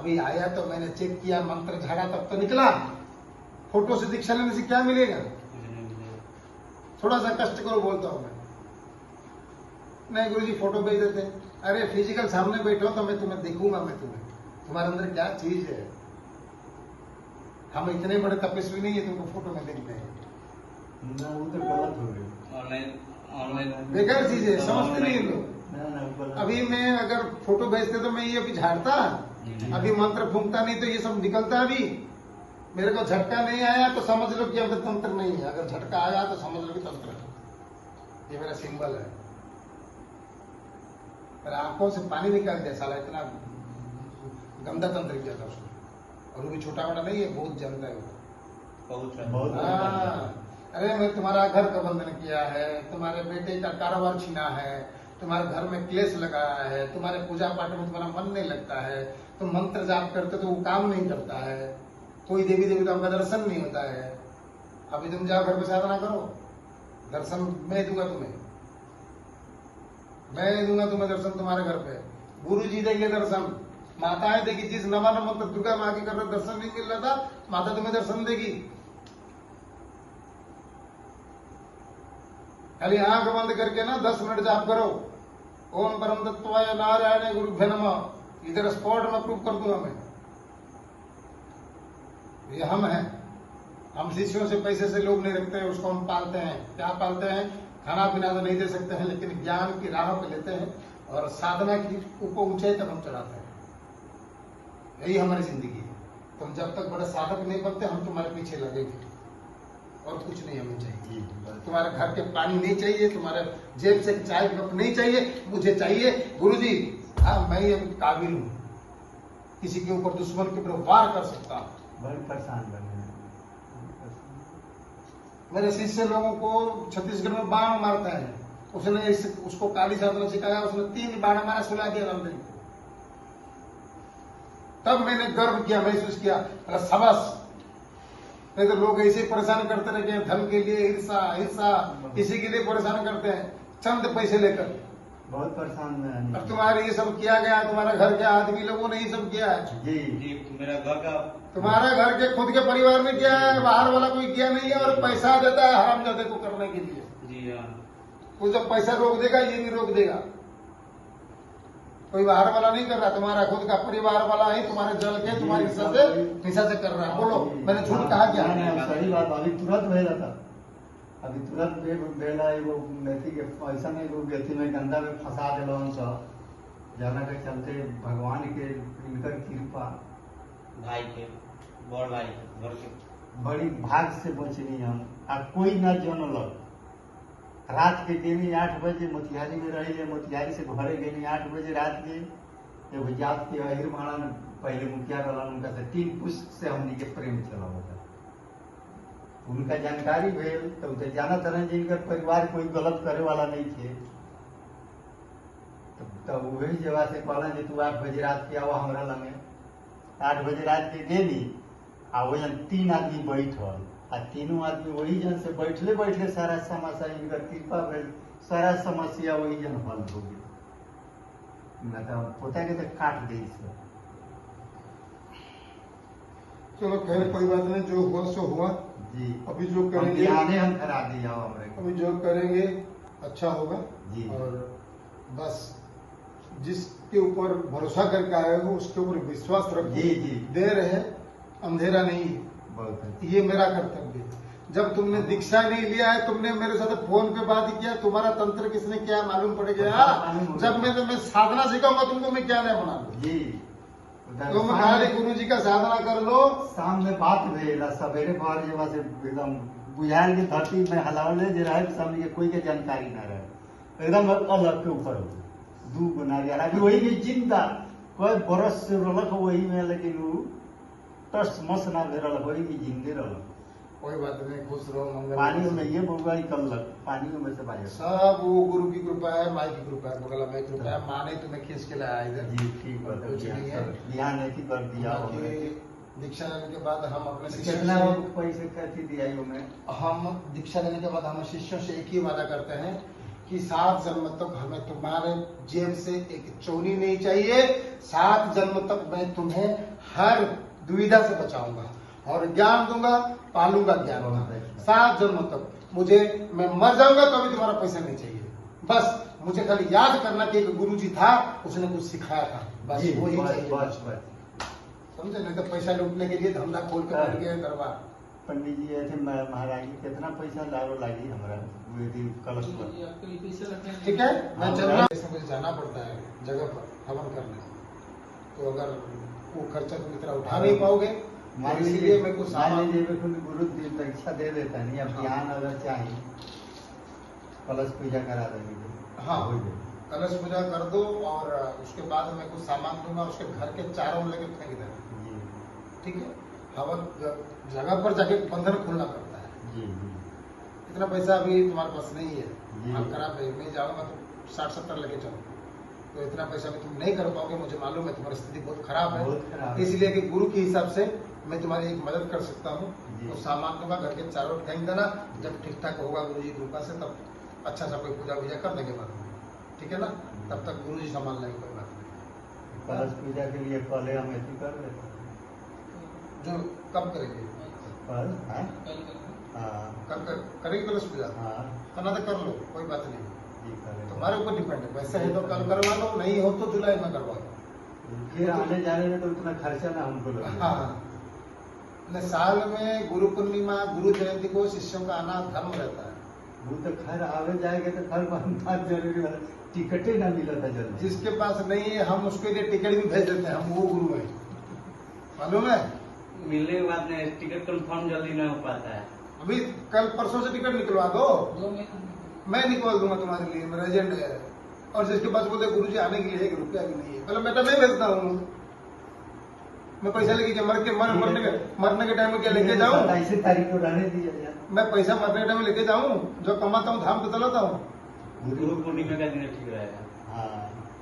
अभी आया तो मैंने चेक किया, मंत्र झाड़ा तब तो निकला। फोटो से दीक्षा लेने से क्या मिलेगा? थोड़ा सा कष्ट करो बोलता हूं मैं। नहीं गुरुजी फोटो भेज देते। अरे फिजिकल सामने बैठो तो मैं तुम्हें देखूंगा, मैं तुम्हारे अंदर क्या चीज है। हम इतने बड़े तपस्वी नहीं है तुमको फोटो में देखते हैं। ना वो तो गलत हो गई। ऑनलाइन बेकार चीज है, समझते नहीं लोग। अभी मैं अगर फोटो भेजते तो मैं ये अभी झाड़ता, अभी मंत्र फूंकता नहीं तो ये सब निकलता। अभी मेरे को झटका नहीं आया तो समझ लो कि अब तंत्र नहीं है, अगर झटका आया तो समझ लो कि तंत्र है। ये मेरा सिंबल है। पर आंखों से पानी निकाल दिया साला, इतना गंदा तंत्र किया था उसने। और वो भी छोटा बड़ा नहीं है, बहुत जानता है वो। अरे मैं तुम्हारा घर का बंधन किया है, तुम्हारे बेटे का कारोबार छीना है, तुम्हारे घर में क्लेश लगाया है, तुम्हारे पूजा पाठ में तुम्हारा मन नहीं लगता है, तुम मंत्र जाप करते तो वो काम नहीं करता है, कोई देवी देवताओं का दर्शन नहीं होता है। अभी तुम जाओ घर पे साधना करो, दर्शन मैं दूंगा तुम्हें, मैं दूंगा तुम्हें दर्शन तुम्हारे घर पे। गुरु जी देंगे दर्शन, माताएं देगी। जिस नवान मंत्र दुर्गा माँ की कर रहे दर्शन नहीं मिल रहा था, माता तुम्हें दर्शन देगी। खाली आंख बंद करके ना 10 मिनट जाप करो, ओम परम तत्वाय नारायण गुरुभ्यो नमः। इधर स्पॉट में प्रूफ कर दूंगा मैं। ये हम हैं, हम शिष्यों से पैसे से लोग नहीं रखते हैं, उसको हम पालते हैं। क्या पालते हैं? खाना पीना तो नहीं दे सकते हैं, लेकिन ज्ञान की राह पे लेते हैं और साधना की ऊपर ऊंचाई तक हम चढ़ाते हैं। यही हमारी जिंदगी है। तुम जब तक बड़े साधक नहीं बनते, हम तुम्हारे पीछे लगेंगे और कुछ नहीं हमें चाहिए। तुम्हारे घर के पानी नहीं चाहिए, तुम्हारे जेब से चाय कप नहीं चाहिए, मुझे चाहिए गुरुजी। हाँ, मैं अभी काबिल हूँ, किसी के ऊपर दुश्मन के ऊपर वार कर सकता हूँ। बड़ी परेशान बने। मेरे शिष्य लोगों को छत्तीसगढ़ में बाण मारता है, उसने उसको काली साधना सिखाया, उसने 3 बाण मारा, सुला दिया रामदेव को। तब मैंने गर्व किया, महसूस किया, शाबाश। नहीं तो लोग ऐसे परेशान करते रह गए, धन के लिए ईर्षा हिंसा, इसी के लिए परेशान करते हैं, चंद पैसे लेकर। बहुत परेशान में। और तुम्हारे ये सब किया गया, तुम्हारा घर के आदमी लोगों ने ये सब किया है। जी मेरा घर का, तुम्हारे घर के खुद के परिवार ने किया है, बाहर वाला कोई किया नहीं है। और पैसा देता है हरामजादे को करने के लिए। जी हाँ, वो जब पैसा रोक देगा, ये भी रोक देगा। कोई बाहर वाला नहीं कर रहा, तुम्हारा खुद का परिवार वाला ही तुम्हारे जल के तुम्हारी हिस्सा से कर रहा है। बोलो मैंने झूठ कहा क्या? सही बात। अभी तुरंत भेजा था, अभी तुरंत भेजा। वो मेथी के पैसा नहीं, वो व्यक्ति में गंदा में फंसा दिला सब, जाना के चलते भगवान के इनकर कृपा, भाई के बड़ भाई घर के बड़ी भाग से बचनी हम। आ कोई न जानल। रात के गेनी 8 बजे मोतिहारी में रही, मोतिहारी से घरे गेनी 8 बजे रात के। एगो जात के अहिर माणा में पहले मुखिया रहलन, उनका से 3 पुष्ट से हमनी के प्रेम चला होता। उनका जानकारी भेल तो उसे जाना तरह जिनकर परिवार कोई गलत करे वाला नहीं थे। तब वही जगह से कहला जे तू 8 बजे रात के आवा हमरा लगे। 8 बजे रात के गेली, आ वही 3 आदमी बैठल, आ तीनों आदमी वही जन से बैठले बैठले सारा समस्या इनकर कृपा भेल, सारा समस्या वही जन हल हो गई। मतलब पोता के तो काट दी। चलो खैर कोई बात नहीं, जो हुआ सो हुआ जी। अभी जो करेंगे हम करा दिया हमरे, अभी जो करेंगे अच्छा होगा जी। और बस जिसके ऊपर भरोसा करके आए हो उसके ऊपर विश्वास रखो। जी जी। देर है, अंधेरा नहीं है। बहुत ये मेरा कर्तव्य है। जब तुमने दीक्षा नहीं लिया है, तुमने मेरे साथ फोन पे बात किया, तुम्हारा तंत्र किसने किया मालूम पड़ गया। जब मैं साधना सिखाऊंगा तुमको, मैं क्या नहीं बना लूँ जी। तुम खाली गुरु जी का साधना कर लो। शाम में बात भेला, सवेरे भर जब से एकदम बुझायल की धरती में हलावले जे रहे, सामने के कोई के जानकारी ना रहे, एकदम अलग के ऊपर हो 2 गुना यार। अभी वही में जिंदा कोई बरस से रलक वही में, लेकिन वो टस मस ना भेल, वही में जिंदे रलक। कोई बात नहीं, खुश रहो, मंगल। पानी में ये बुगवाई कलक, पानी में से बाहर सब वो गुरु की कृपा है, माई की कृपा है, बगला माई की कृपा है। माँ ने तुम्हें खींच के लाया इधर। जी ठीक बात कुछ नहीं है। ध्यान नहीं कर दिया। बाकी दीक्षा लेने के बाद हम अपने कितना शिष्यों पैसे कहती दिया में, हम दीक्षा लेने के बाद हम शिष्यों से एक ही वादा करते हैं कि 7 जन्म तक हमें तुम्हारे जेब से एक चौनी नहीं चाहिए। 7 जन्म तक मैं तुम्हें हर दुविधा से बचाऊंगा और ज्ञान दूंगा, पालूंगा ज्ञान का। 7 जन्म तक मुझे, मैं मर जाऊंगा तो भी तुम्हारा पैसा नहीं चाहिए। बस मुझे खाली याद करना कि एक गुरुजी था, उसने कुछ सिखाया था, बस वही चाहिए। समझे? नहीं तो पैसा लूटने के लिए धंधा खोल के बैठ गए दरबार। पंडित जी ऐसे महाराज जी कितना पैसा लागी हमारा कलश पर। ठीक है, मैं चल रहा हूँ। मुझे जाना पड़ता है जगह पर हवन करने, तो अगर वो खर्चा तुम इतना उठा नहीं पाओगे, मान इसीलिए मेरे को सामान गुरु परीक्षा दे देता नहीं। अब ध्यान अगर चाहिए कलश पूजा करा देंगे। हाँ, कलश पूजा कर दो और उसके बाद मैं कुछ सामान दूंगा, उसके घर के चारों ओर लेके फेंक देना। ठीक है, हवन जगह पर जाके बंधन खोलना पड़ता है। जी इतना पैसा अभी तुम्हारे पास नहीं है। जी। हम खराब है, मैं जाऊंगा तो 60-70 लेके चलो, तो इतना पैसा भी तुम नहीं कर पाओगे। मुझे मालूम है तुम्हारी स्थिति बहुत खराब है, इसलिए कि गुरु के हिसाब से मैं तुम्हारी एक मदद कर सकता हूँ। तो सामान दूंगा, घर के चारों ओर फेंक देना। जब ठीक ठाक होगा गुरु जी की कृपा से, तब अच्छा सा कोई पूजा वूजा कर देंगे बाद में। ठीक है ना? तब तक गुरु जी संभाल लेंगे, कोई बात नहीं। कलश पूजा के लिए पहले हम ऐसी कर रहे जो कब करेंगे? कल करेंगे कलश पूजा? हाँ करना तो कर लो, कोई बात नहीं, जी करेंगे। तुम्हारे ऊपर डिपेंड है। वैसे है तो कल करवा लो, नहीं हो तो जुलाई में करवा लो। फिर आने जाने में तो उतना खर्चा ना हमको लगे। हाँ, साल में गुरु पूर्णिमा, गुरु जयंती को शिष्यों का आना धर्म रहता है। वो तो खैर आवे जाएगा तो खैर बात जरूरी है, टिकट ही ना मिला था जल्दी। जिसके पास नहीं है हम उसके लिए टिकट भी भेज देते हैं, हम वो गुरु है, मालूम है? मिलने के बाद में टिकट कंफर्म जल्दी नहीं हो पाता है। अभी कल परसों से टिकट निकलवा दो, मैं निकल दूंगा तुम्हारे लिए, मेरा एजेंट है। और जिसके पास बोलते गुरु जी आने के लिए 1 रुपया भी नहीं है, मतलब बेटा मैं भेजता हूँ, मैं पैसा लेके मरने के टाइम में क्या लेके जाऊँ? 28 तारीख को रहने दिया जाए। मैं पैसा मरने के टाइम में लेके जाऊँ? जो कमाता हूँ धाम पे चलाता हूँ। गुरु पूर्णिमा का दिन ठीक रहेगा। हाँ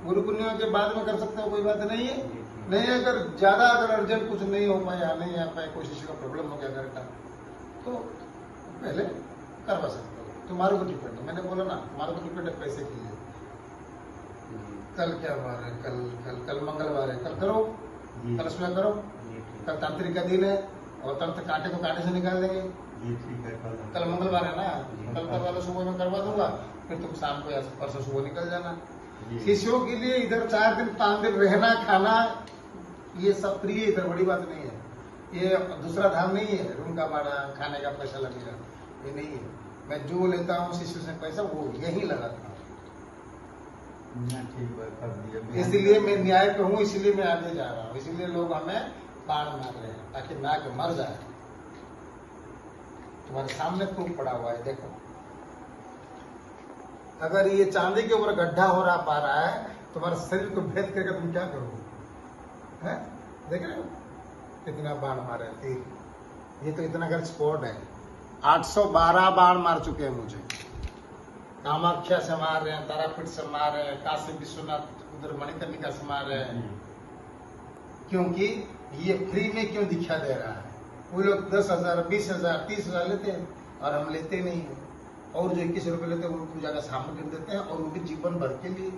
गुरु पूर्णिमा के बाद में कर सकते हो, कोई बात नहीं है। नहीं, अगर ज्यादा अगर अर्जेंट कुछ नहीं हो पाया, नहीं आ पाए, कोई किसी का प्रॉब्लम हो गया घर का, तो पहले करवा सकते हो। तुम्हारे को डिपेंड है, मैंने बोला ना तुम्हारे को डिपेंड है पैसे के लिए। कल क्या वार है? कल मंगलवार है, कल करो, कल उसमें करो। कल तांत्रिक का दिन है और तब तक कांटे को कांटे से निकाल देंगे। ये ठीक है। कल मंगलवार है ना, कल करवा लो, सुबह में करवा दूंगा, फिर तुम शाम को या परसों सुबह निकल जाना। शिष्यों के लिए इधर 4 दिन 5 दिन रहना, खाना, ये सब फ्री है, इधर बड़ी बात नहीं है। ये दूसरा धाम नहीं है, रूम का भाड़ा, खाने का पैसा लगेगा, ये नहीं है। मैं जो लेता हूँ शिष्य से पैसा, वो यही लगाता हूँ। इसलिए मैं न्याय पे हूँ, इसलिए मैं आगे जा रहा हूँ, इसलिए लोग हमें बाण मार रहे हैं ताकि ना के मर जाए। तुम्हारे सामने प्रूफ पड़ा हुआ है, देखो। अगर ये चांदी के ऊपर गड्ढा हो रहा पा रहा है, तुम्हारे शरीर को भेद करके तुम क्या करोगे? हैं? देख रहे हो कितना बाण मारे तीर? ये तो इतना कर स्पॉट है। 812 बाण मार चुके हैं मुझे। कामाख्या से मार रहे हैं, तारापीठ से मार रहे हैं, काशी विश्वनाथ उधर मणिकर्णिका से मार रहे हैं। क्योंकि ये फ्री में क्यों दिखा दे रहा है? वो लोग 10,000, 20,000, 30,000 लेते हैं और हम लेते नहीं है। और जो 21 रुपए लेते हैं वो पूजा का सामग्री देते हैं, और वो भी जीवन भर के लिए।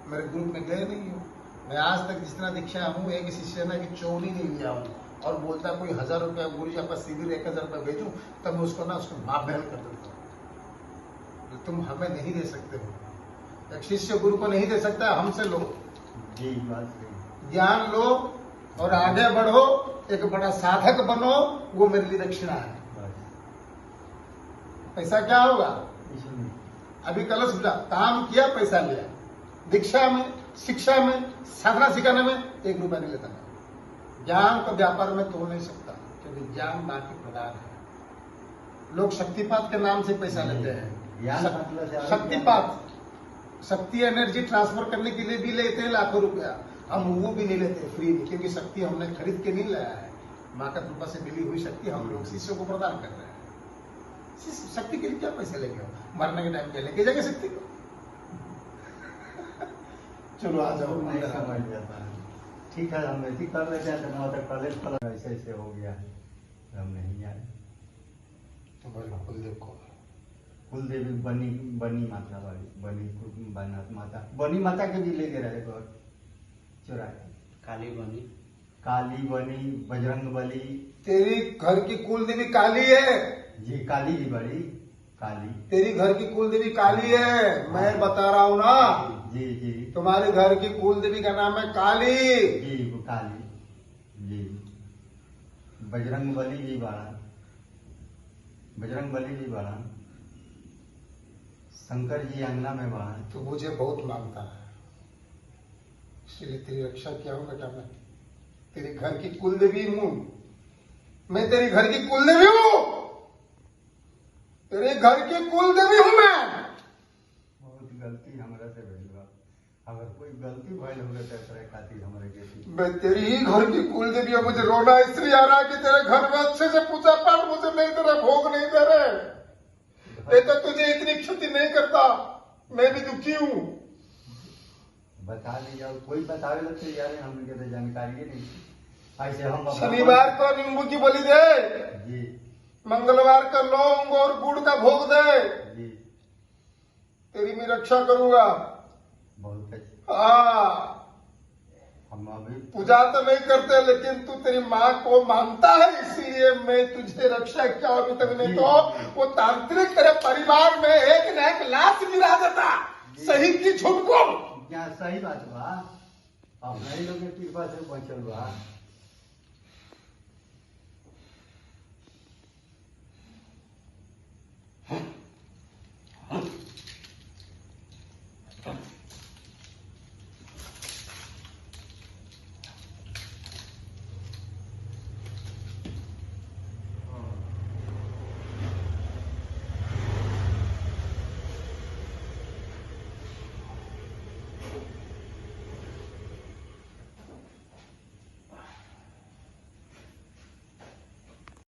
मेरे ग्रुप में गए नहीं हो, मैं आज तक जितना दीक्षा हूँ, एक शिष्य ने की चौनी नहीं लिया हूँ और बोलता कोई 1000 रुपया गुरु जी आपका शिविर 1000 रुपया भेजूं, तब मैं उसको ना उसको माप बहल कर देता हूँ। तुम हमें नहीं दे सकते हो, एक शिष्य गुरु को नहीं दे सकता, हमसे लो। जी बात सही। ज्ञान लो और आगे बढ़ो, एक बड़ा साधक बनो, वो मेरे लिए दक्षिणा है। पैसा क्या होगा? अभी कलश पूजा काम किया, पैसा लिया। दीक्षा में, शिक्षा में, साधना सिखाने में 1 रुपया नहीं लेता। ज्ञान का व्यापार में तोड़ नहीं सकता, क्योंकि ज्ञान बाकी प्रदान है। लोग शक्तिपात के नाम से पैसा लेते हैं। शक्तिपात, शक्ति एनर्जी ट्रांसफर करने के लिए भी लेते हैं लाखों रुपया, हम वो भी नहीं लेते फ्री में, क्योंकि शक्ति हमने खरीद के नहीं लाया है। माँ का कृपा से मिली हुई शक्ति हम लोग शिष्यों को प्रदान कर रहे हैं। शक्ति के लिए क्या पैसे लेंगे? मरने के टाइम पे लेके जाएंगे शक्ति को? चलो आ जाओ। नहीं समझ जाता है। ठीक है, हम ऐसी कर लेते हैं। तो कॉलेज ऐसे ऐसे हो गया है, हम नहीं आए। तो भाई कुलदेव को कुल देवी बनी बनी माता वाली बनी माता बनी माता के भी ले गए रहे घर चुरा के। काली बनी काली बनी बजरंग बली। तेरी घर की कुल देवी काली है। जी काली जी बड़ी काली। तेरी घर की कुल देवी काली है, मैं बता रहा हूँ ना। जी जी तुम्हारे घर की कुल देवी का नाम है काली। जी वो काली जी। बजरंग बली जी बड़ा बजरंग बली जी बड़ा। शंकर जी अंगना में बड़ा। तू मुझे बहुत मानता है, इसलिए तेरी रक्षा किया हूँ बेटा। मैं तेरे घर की कुल देवी हूँ, मैं तेरे घर की कुल देवी हूँ, तेरे घर की कुल देवी हूँ मैं। बहुत गलती हमरा से भइल बा। अगर कोई गलती भइल होगे तो एकरे खातिर हमरे के मैं तेरी ही घर की कुल देवी हूँ। मुझे रोना इसलिए आ रहा है कि तेरे घर में अच्छे से पूजा पाठ मुझे नहीं दे रहे, भोग नहीं दे रहे। ये तो तुझे इतनी क्षति नहीं करता, मैं भी दुखी हूँ। बता दीजिए कोई बतावे लगते यार हमके तो जानकारी नहीं। ऐसे हम शनिवार को नींबू की बलि दे, जी मंगलवार को लौंग और गुड़ का भोग दे, जी तेरी मैं रक्षा करूंगा। बहुत अच्छा। हाँ, हम अभी पूजा तो नहीं करते, लेकिन तू तेरी माँ को मानता है, इसीलिए मैं तुझे रक्षा किया। अभी तक नहीं तो वो तांत्रिक तेरे परिवार में एक न एक लाश गिरा देता, सही की झूठ को। क्या सही बात बा। अब नहीं लोग के कृपा से बचल बा।